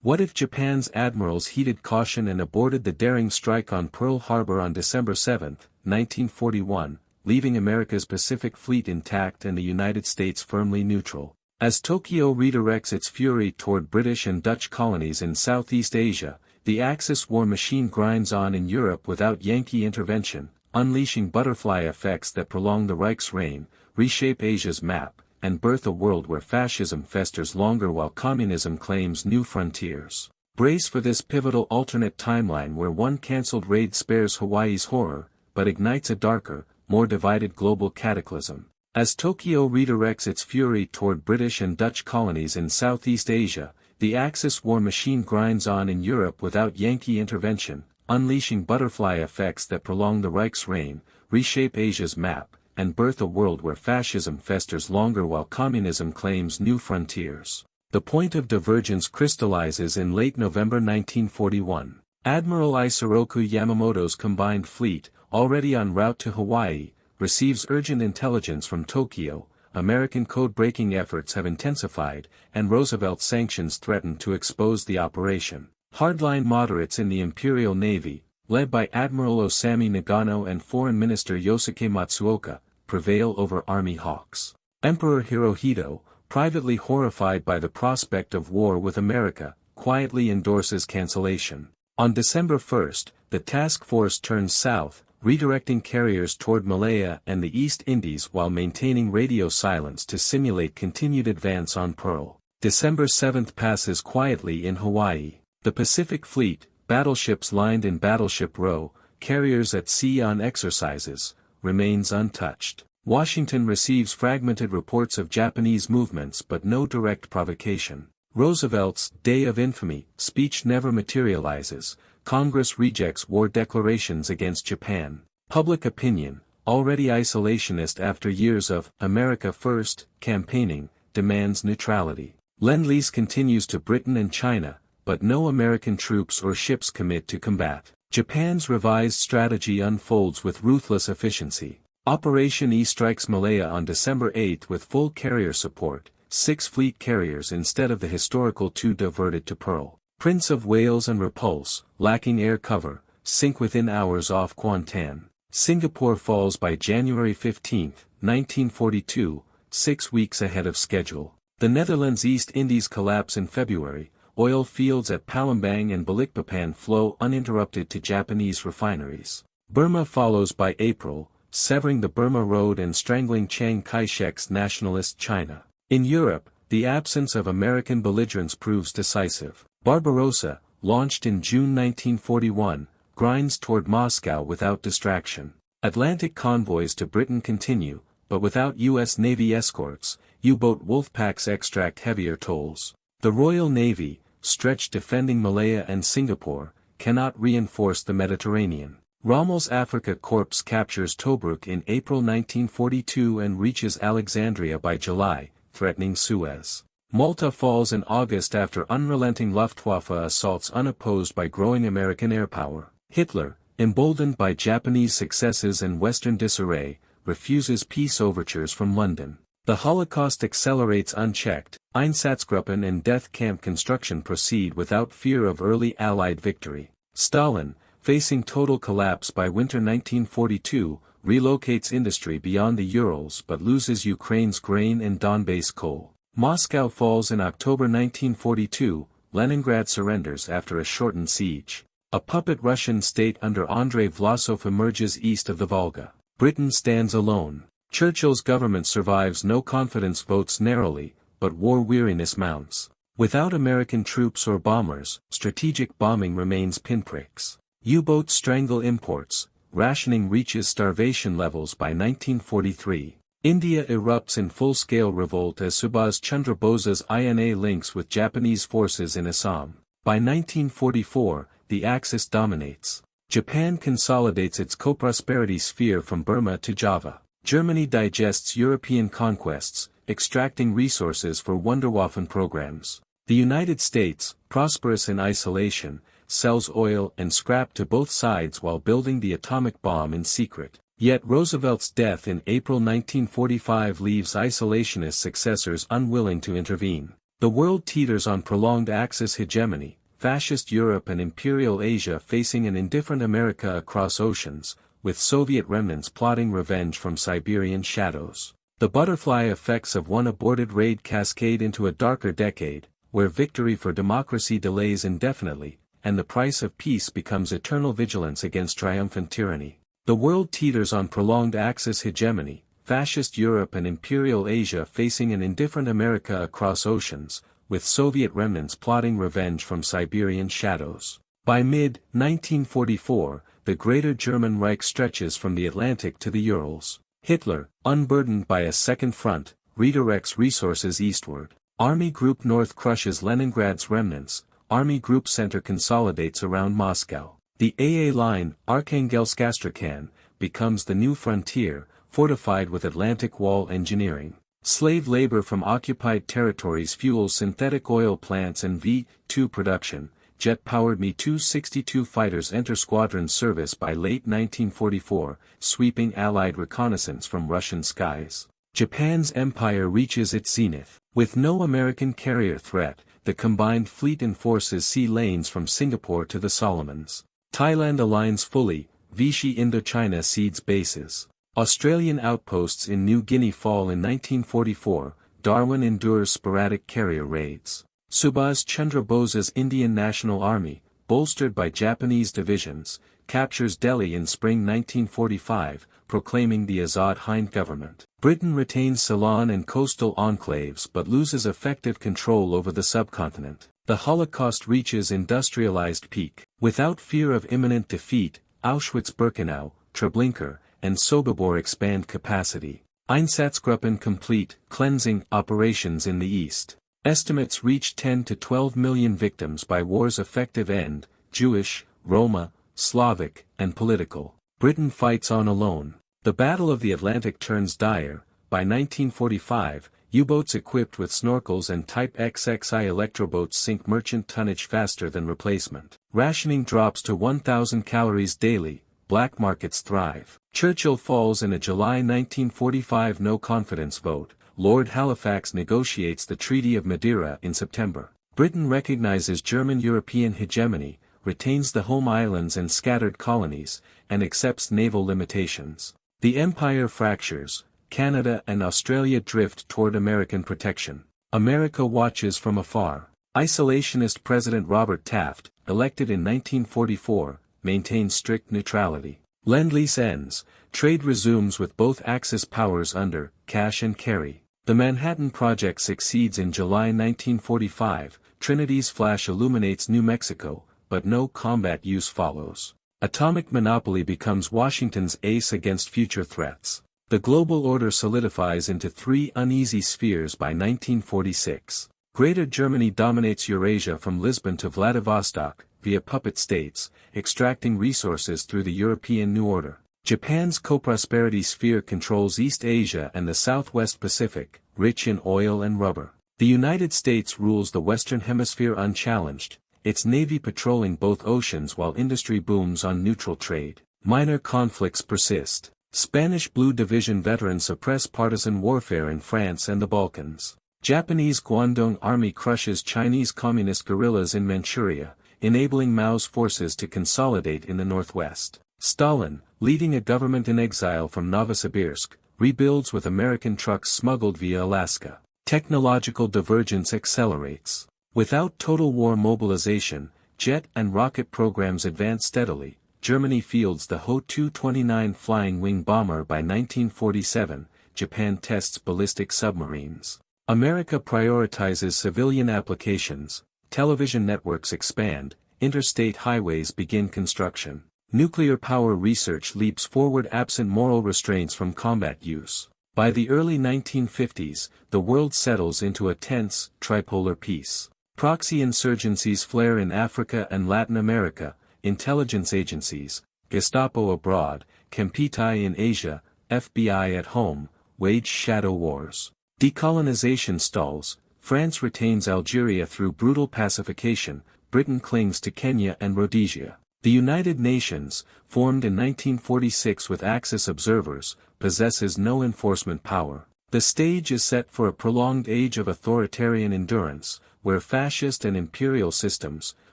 What if Japan's admirals heeded caution and aborted the daring strike on Pearl Harbor on December 7, 1941, leaving America's Pacific Fleet intact and the United States firmly neutral? As Tokyo redirects its fury toward British and Dutch colonies in Southeast Asia, the Axis war machine grinds on in Europe without Yankee intervention, unleashing butterfly effects that prolong the Reich's reign, reshape Asia's map, and birth a world where fascism festers longer while communism claims new frontiers. Brace for this pivotal alternate timeline where one cancelled raid spares Hawaii's horror, but ignites a darker, more divided global cataclysm. As Tokyo redirects its fury toward British and Dutch colonies in Southeast Asia, the Axis war machine grinds on in Europe without Yankee intervention, unleashing butterfly effects that prolong the Reich's reign, reshape Asia's map, and birth a world where fascism festers longer while communism claims new frontiers. The point of divergence crystallizes in late November 1941. Admiral Isoroku Yamamoto's combined fleet, already en route to Hawaii, receives urgent intelligence from Tokyo. American code-breaking efforts have intensified, and Roosevelt's sanctions threaten to expose the operation. Hardline moderates in the Imperial Navy, led by Admiral Osami Nagano and Foreign Minister Yosuke Matsuoka, prevail over Army hawks. Emperor Hirohito, privately horrified by the prospect of war with America, quietly endorses cancellation. On December 1, the task force turns south, redirecting carriers toward Malaya and the East Indies while maintaining radio silence to simulate continued advance on Pearl. December 7 passes quietly in Hawaii. The Pacific Fleet, battleships lined in Battleship Row, carriers at sea on exercises, remains untouched. Washington receives fragmented reports of Japanese movements but no direct provocation. Roosevelt's Day of Infamy speech never materializes. Congress rejects war declarations against Japan. Public opinion, already isolationist after years of America First campaigning, demands neutrality. Lend-Lease continues to Britain and China, but no American troops or ships commit to combat. Japan's revised strategy unfolds with ruthless efficiency. Operation E strikes Malaya on December 8 with full carrier support, 6 fleet carriers instead of the historical 2 diverted to Pearl. Prince of Wales and Repulse, lacking air cover, sink within hours off Kuantan. Singapore falls by January 15, 1942, 6 weeks ahead of schedule. The Netherlands East Indies collapse in February. Oil fields at Palembang and Balikpapan flow uninterrupted to Japanese refineries. Burma follows by April, severing the Burma Road and strangling Chiang Kai-shek's nationalist China. In Europe, the absence of American belligerence proves decisive. Barbarossa, launched in June 1941, grinds toward Moscow without distraction. Atlantic convoys to Britain continue, but without U.S. Navy escorts, U-boat wolfpacks extract heavier tolls. The Royal Navy, stretched defending Malaya and Singapore, cannot reinforce the Mediterranean. Rommel's Africa Corps captures Tobruk in April 1942 and reaches Alexandria by July, threatening Suez. Malta falls in August after unrelenting Luftwaffe assaults unopposed by growing American airpower. Hitler, emboldened by Japanese successes and Western disarray, refuses peace overtures from London. The Holocaust accelerates unchecked. Einsatzgruppen and death camp construction proceed without fear of early Allied victory. Stalin, facing total collapse by winter 1942, relocates industry beyond the Urals but loses Ukraine's grain and Donbass coal. Moscow falls in October 1942, Leningrad surrenders after a shortened siege. A puppet Russian state under Andrei Vlasov emerges east of the Volga. Britain stands alone. Churchill's government survives no confidence votes narrowly, but war weariness mounts. Without American troops or bombers, strategic bombing remains pinpricks. U-boats strangle imports, rationing reaches starvation levels by 1943. India erupts in full-scale revolt as Subhas Chandra Bose's INA links with Japanese forces in Assam. By 1944, the Axis dominates. Japan consolidates its co-prosperity sphere from Burma to Java. Germany digests European conquests, extracting resources for Wunderwaffen programs. The United States, prosperous in isolation, sells oil and scrap to both sides while building the atomic bomb in secret. Yet Roosevelt's death in April 1945 leaves isolationist successors unwilling to intervene. The world teeters on prolonged Axis hegemony, fascist Europe and imperial Asia facing an indifferent America across oceans, with Soviet remnants plotting revenge from Siberian shadows. The butterfly effects of one aborted raid cascade into a darker decade, where victory for democracy delays indefinitely, and the price of peace becomes eternal vigilance against triumphant tyranny. The world teeters on prolonged Axis hegemony, fascist Europe and imperial Asia facing an indifferent America across oceans, with Soviet remnants plotting revenge from Siberian shadows. By mid-1944, the Greater German Reich stretches from the Atlantic to the Urals. Hitler, unburdened by a second front, redirects resources eastward. Army Group North crushes Leningrad's remnants, Army Group Center consolidates around Moscow. The AA line, Arkhangelsk-Astrakhan, becomes the new frontier, fortified with Atlantic Wall engineering. Slave labor from occupied territories fuels synthetic oil plants and V-2 production. Jet-powered Mi-262 fighters enter squadron service by late 1944, sweeping Allied reconnaissance from Russian skies. Japan's empire reaches its zenith. With no American carrier threat, the combined fleet enforces sea lanes from Singapore to the Solomons. Thailand aligns fully, Vichy Indochina cedes bases. Australian outposts in New Guinea fall in 1944, Darwin endures sporadic carrier raids. Subhas Chandra Bose's Indian National Army, bolstered by Japanese divisions, captures Delhi in spring 1945, proclaiming the Azad Hind government. Britain retains Ceylon and coastal enclaves but loses effective control over the subcontinent. The Holocaust reaches industrialized peak. Without fear of imminent defeat, Auschwitz-Birkenau, Treblinka, and Sobibor expand capacity. Einsatzgruppen complete cleansing operations in the east. Estimates reach 10 to 12 million victims by war's effective end, Jewish, Roma, Slavic, and political. Britain fights on alone. The Battle of the Atlantic turns dire. By 1945, U-boats equipped with snorkels and Type XXI electroboats sink merchant tonnage faster than replacement. Rationing drops to 1,000 calories daily. Black markets thrive. Churchill falls in a July 1945 no-confidence vote. Lord Halifax negotiates the Treaty of Madeira in September. Britain recognizes German European hegemony, retains the home islands and scattered colonies, and accepts naval limitations. The empire fractures. Canada and Australia drift toward American protection. America watches from afar. Isolationist President Robert Taft, elected in 1944, maintains strict neutrality. Lend-Lease ends, trade resumes with both Axis powers under cash and carry. The Manhattan Project succeeds in July 1945, Trinity's flash illuminates New Mexico, but no combat use follows. Atomic monopoly becomes Washington's ace against future threats. The global order solidifies into three uneasy spheres by 1946. Greater Germany dominates Eurasia from Lisbon to Vladivostok, via puppet states, extracting resources through the European New Order. Japan's co-prosperity sphere controls East Asia and the Southwest Pacific, rich in oil and rubber. The United States rules the Western Hemisphere unchallenged, its navy patrolling both oceans while industry booms on neutral trade. Minor conflicts persist. Spanish Blue Division veterans suppress partisan warfare in France and the Balkans. Japanese Guangdong Army crushes Chinese Communist guerrillas in Manchuria, enabling Mao's forces to consolidate in the northwest. Stalin, leading a government in exile from Novosibirsk, rebuilds with American trucks smuggled via Alaska. Technological divergence accelerates. Without total war mobilization, jet and rocket programs advance steadily. Germany fields the Ho-229 flying wing bomber by 1947, Japan tests ballistic submarines. America prioritizes civilian applications, television networks expand, interstate highways begin construction. Nuclear power research leaps forward absent moral restraints from combat use. By the early 1950s, the world settles into a tense, tripolar peace. Proxy insurgencies flare in Africa and Latin America, intelligence agencies, Gestapo abroad, Kempeitai in Asia, FBI at home, wage shadow wars. Decolonization stalls, France retains Algeria through brutal pacification, Britain clings to Kenya and Rhodesia. The United Nations, formed in 1946 with Axis observers, possesses no enforcement power. The stage is set for a prolonged age of authoritarian endurance, where fascist and imperial systems,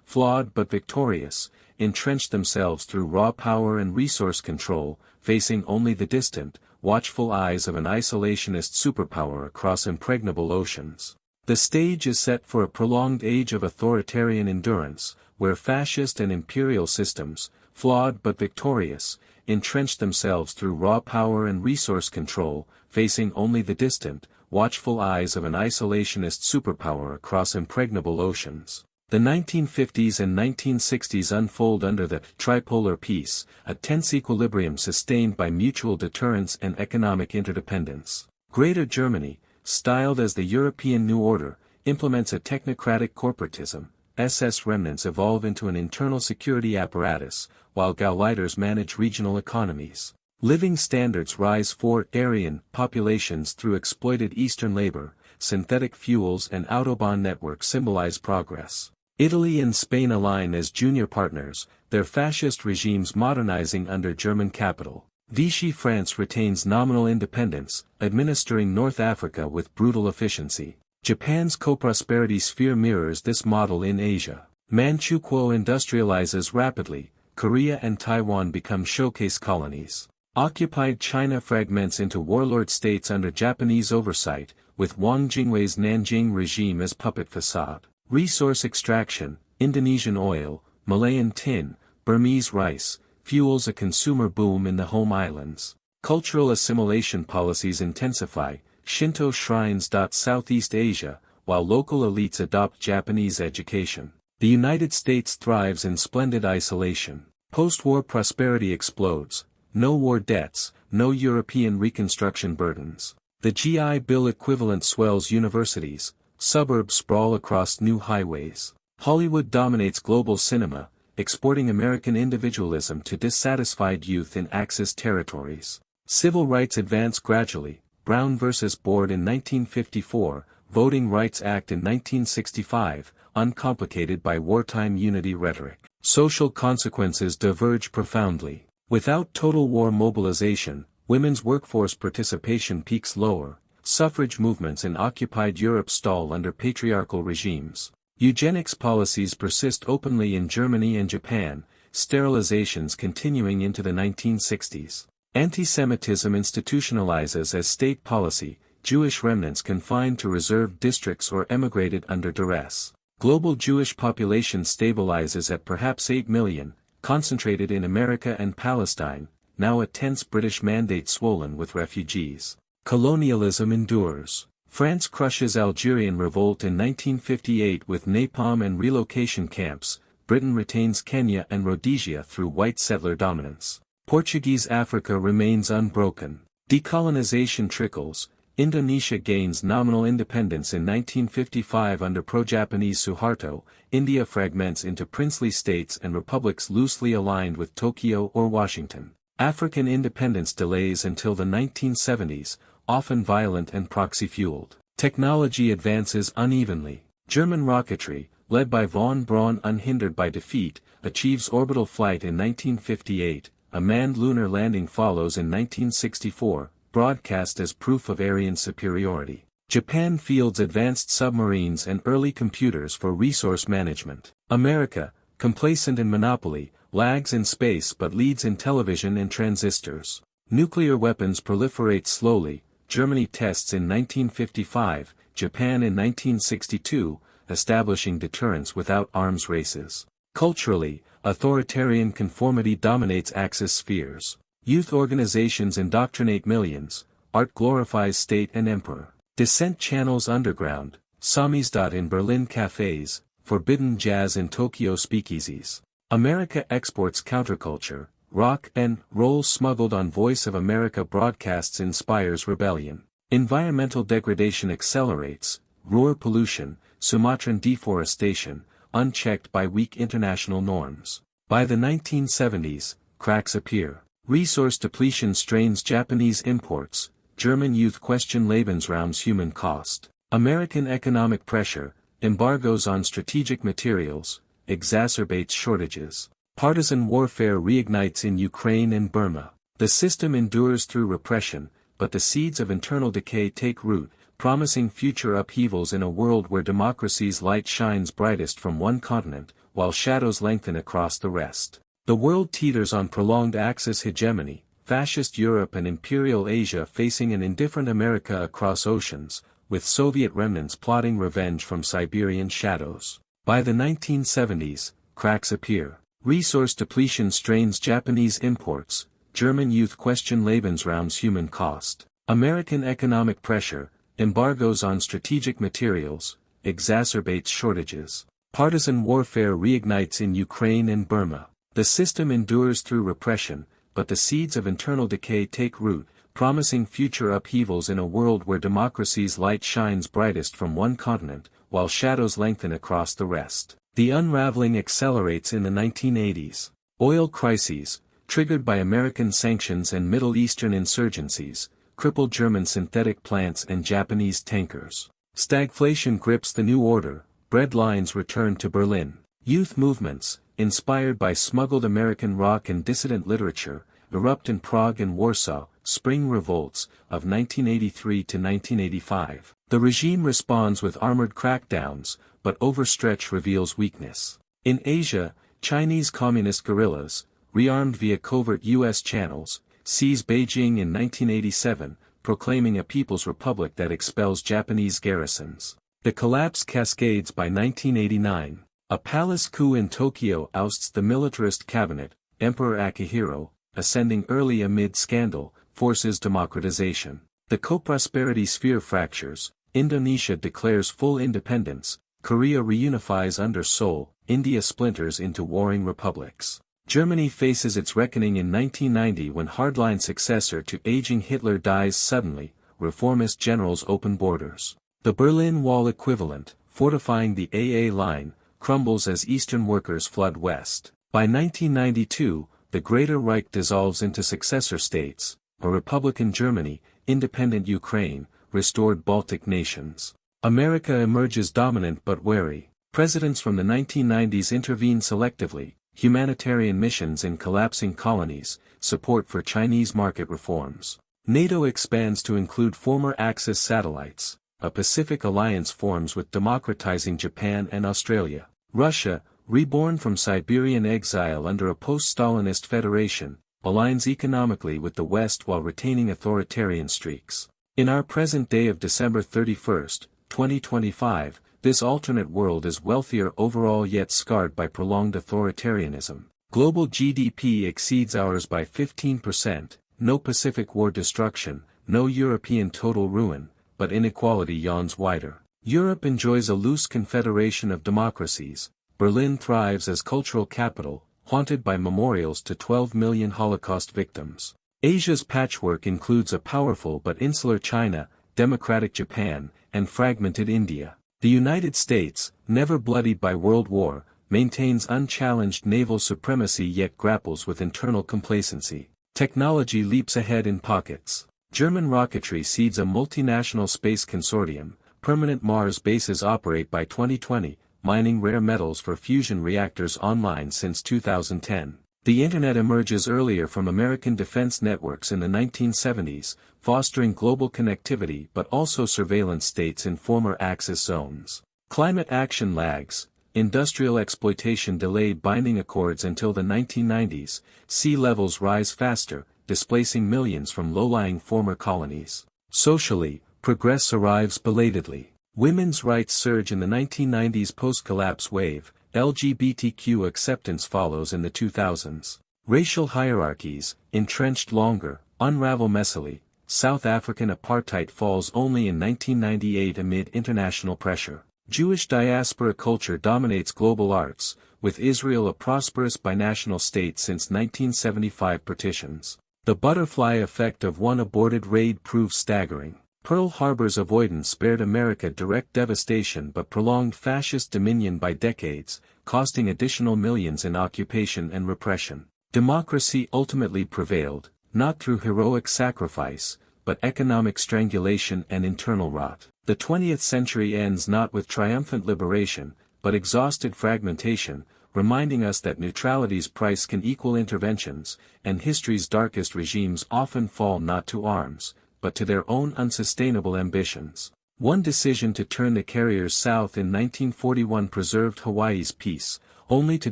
flawed but victorious, entrench themselves through raw power and resource control, facing only the distant, watchful eyes of an isolationist superpower across impregnable oceans. The stage is set for a prolonged age of authoritarian endurance, where fascist and imperial systems, flawed but victorious, entrench themselves through raw power and resource control, facing only the distant, watchful eyes of an isolationist superpower across impregnable oceans. The 1950s and 1960s unfold under the tripolar peace, a tense equilibrium sustained by mutual deterrence and economic interdependence. Greater Germany, styled as the European New Order, implements a technocratic corporatism. SS remnants evolve into an internal security apparatus, while Gauleiters manage regional economies. Living standards rise for Aryan populations through exploited Eastern labor, synthetic fuels and Autobahn networks symbolize progress. Italy and Spain align as junior partners, their fascist regimes modernizing under German capital. Vichy France retains nominal independence, administering North Africa with brutal efficiency. Japan's co-prosperity sphere mirrors this model in Asia. Manchukuo industrializes rapidly, Korea and Taiwan become showcase colonies. Occupied China fragments into warlord states under Japanese oversight, with Wang Jingwei's Nanjing regime as puppet facade. Resource extraction, Indonesian oil, Malayan tin, Burmese rice, fuels a consumer boom in the home islands. Cultural assimilation policies intensify, Shinto shrines. Southeast Asia, while local elites adopt Japanese education. The United States thrives in splendid isolation. Post-war prosperity explodes, no war debts, no European reconstruction burdens. The GI Bill equivalent swells universities, suburbs sprawl across new highways. Hollywood dominates global cinema, exporting American individualism to dissatisfied youth in Axis territories. Civil rights advance gradually, Brown vs. Board in 1954, Voting Rights Act in 1965, uncomplicated by wartime unity rhetoric. Social consequences diverge profoundly. Without total war mobilization, women's workforce participation peaks lower, suffrage movements in occupied Europe stall under patriarchal regimes. Eugenics policies persist openly in Germany and Japan, sterilizations continuing into the 1960s. Anti-Semitism institutionalizes as state policy, Jewish remnants confined to reserved districts or emigrated under duress. Global Jewish population stabilizes at perhaps 8 million, concentrated in America and Palestine, now a tense British mandate swollen with refugees. Colonialism endures. France crushes Algerian revolt in 1958 with napalm and relocation camps, Britain retains Kenya and Rhodesia through white settler dominance. Portuguese Africa remains unbroken. Decolonization trickles, Indonesia gains nominal independence in 1955 under pro-Japanese Suharto, India fragments into princely states and republics loosely aligned with Tokyo or Washington. African independence delays until the 1970s, often violent and proxy-fueled. Technology advances unevenly. German rocketry, led by von Braun unhindered by defeat, achieves orbital flight in 1958, a manned lunar landing follows in 1964, broadcast as proof of Aryan superiority. Japan fields advanced submarines and early computers for resource management. America, complacent in monopoly, lags in space but leads in television and transistors. Nuclear weapons proliferate slowly, Germany tests in 1955, Japan in 1962, establishing deterrence without arms races. Culturally, authoritarian conformity dominates Axis spheres. Youth organizations indoctrinate millions, art glorifies state and emperor. Dissent channels underground, samizdat in Berlin cafes, forbidden jazz in Tokyo speakeasies. America exports counterculture, rock and roll smuggled on Voice of America broadcasts inspires rebellion. Environmental degradation accelerates, Ruhr pollution, Sumatran deforestation, unchecked by weak international norms. By the 1970s, cracks appear. Resource depletion strains Japanese imports, German youth question Lebensraum's human cost. American economic pressure, embargoes on strategic materials, exacerbates shortages. Partisan warfare reignites in Ukraine and Burma. The system endures through repression, but the seeds of internal decay take root, promising future upheavals in a world where democracy's light shines brightest from one continent, while shadows lengthen across the rest. The world teeters on prolonged Axis hegemony, fascist Europe and imperial Asia facing an indifferent America across oceans, with Soviet remnants plotting revenge from Siberian shadows. By the 1970s, cracks appear. Resource depletion strains Japanese imports, German youth question Lebensraum's human cost. American economic pressure, embargoes on strategic materials, exacerbates shortages. Partisan warfare reignites in Ukraine and Burma. The system endures through repression, but the seeds of internal decay take root, promising future upheavals in a world where democracy's light shines brightest from one continent, while shadows lengthen across the rest. The unraveling accelerates in the 1980s. Oil crises, triggered by American sanctions and Middle Eastern insurgencies, crippled German synthetic plants and Japanese tankers. Stagflation grips the new order, bread lines return to Berlin. Youth movements, inspired by smuggled American rock and dissident literature, erupt in Prague and Warsaw, spring revolts, of 1983 to 1985. The regime responds with armored crackdowns, but overstretch reveals weakness. In Asia, Chinese communist guerrillas, rearmed via covert U.S. channels, seize Beijing in 1987, proclaiming a people's republic that expels Japanese garrisons. The collapse cascades by 1989. A palace coup in Tokyo ousts the militarist cabinet, Emperor Akihiro, ascending early amid scandal, forces democratization. The co-prosperity sphere fractures, Indonesia declares full independence, Korea reunifies under Seoul, India splinters into warring republics. Germany faces its reckoning in 1990 when hardline successor to aging Hitler dies suddenly, reformist generals open borders. The Berlin Wall equivalent, fortifying the AA line, crumbles as Eastern workers flood west. By 1992, the Greater Reich dissolves into successor states, a republican Germany, independent Ukraine, restored Baltic nations. America emerges dominant but wary. Presidents from the 1990s intervene selectively, humanitarian missions in collapsing colonies, support for Chinese market reforms. NATO expands to include former Axis satellites, a Pacific alliance forms with democratizing Japan and Australia. Russia, reborn from Siberian exile under a post-Stalinist federation, aligns economically with the West while retaining authoritarian streaks. In our present day of December 31, 2025, this alternate world is wealthier overall yet scarred by prolonged authoritarianism. Global GDP exceeds ours by 15%, no Pacific War destruction, no European total ruin, but inequality yawns wider. Europe enjoys a loose confederation of democracies. Berlin thrives as cultural capital, haunted by memorials to 12 million Holocaust victims. Asia's patchwork includes a powerful but insular China, democratic Japan, and fragmented India. The United States, never bloodied by World War, maintains unchallenged naval supremacy yet grapples with internal complacency. Technology leaps ahead in pockets. German rocketry seeds a multinational space consortium. Permanent Mars bases operate by 2020, mining rare metals for fusion reactors online since 2010. The Internet emerges earlier from American defense networks in the 1970s, fostering global connectivity but also surveillance states in former Axis zones. Climate action lags, industrial exploitation delayed binding accords until the 1990s, sea levels rise faster, displacing millions from low-lying former colonies. Socially, progress arrives belatedly. Women's rights surge in the 1990s post-collapse wave, LGBTQ acceptance follows in the 2000s. Racial hierarchies, entrenched longer, unravel messily. South African apartheid falls only in 1998 amid international pressure. Jewish diaspora culture dominates global arts, with Israel a prosperous binational state since 1975 partitions. The butterfly effect of one aborted raid proves staggering. Pearl Harbor's avoidance spared America direct devastation but prolonged fascist dominion by decades, costing additional millions in occupation and repression. Democracy ultimately prevailed, not through heroic sacrifice, but economic strangulation and internal rot. The 20th century ends not with triumphant liberation, but exhausted fragmentation, reminding us that neutrality's price can equal interventions, and history's darkest regimes often fall not to arms, but to their own unsustainable ambitions. One decision to turn the carriers south in 1941 preserved Hawaii's peace, only to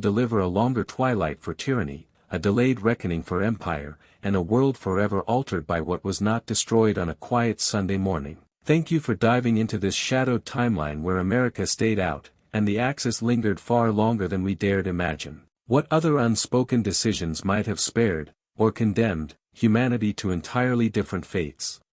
deliver a longer twilight for tyranny, a delayed reckoning for empire, and a world forever altered by what was not destroyed on a quiet Sunday morning. Thank you for diving into this shadowed timeline where America stayed out, and the Axis lingered far longer than we dared imagine. What other unspoken decisions might have spared, or condemned, humanity to entirely different fates?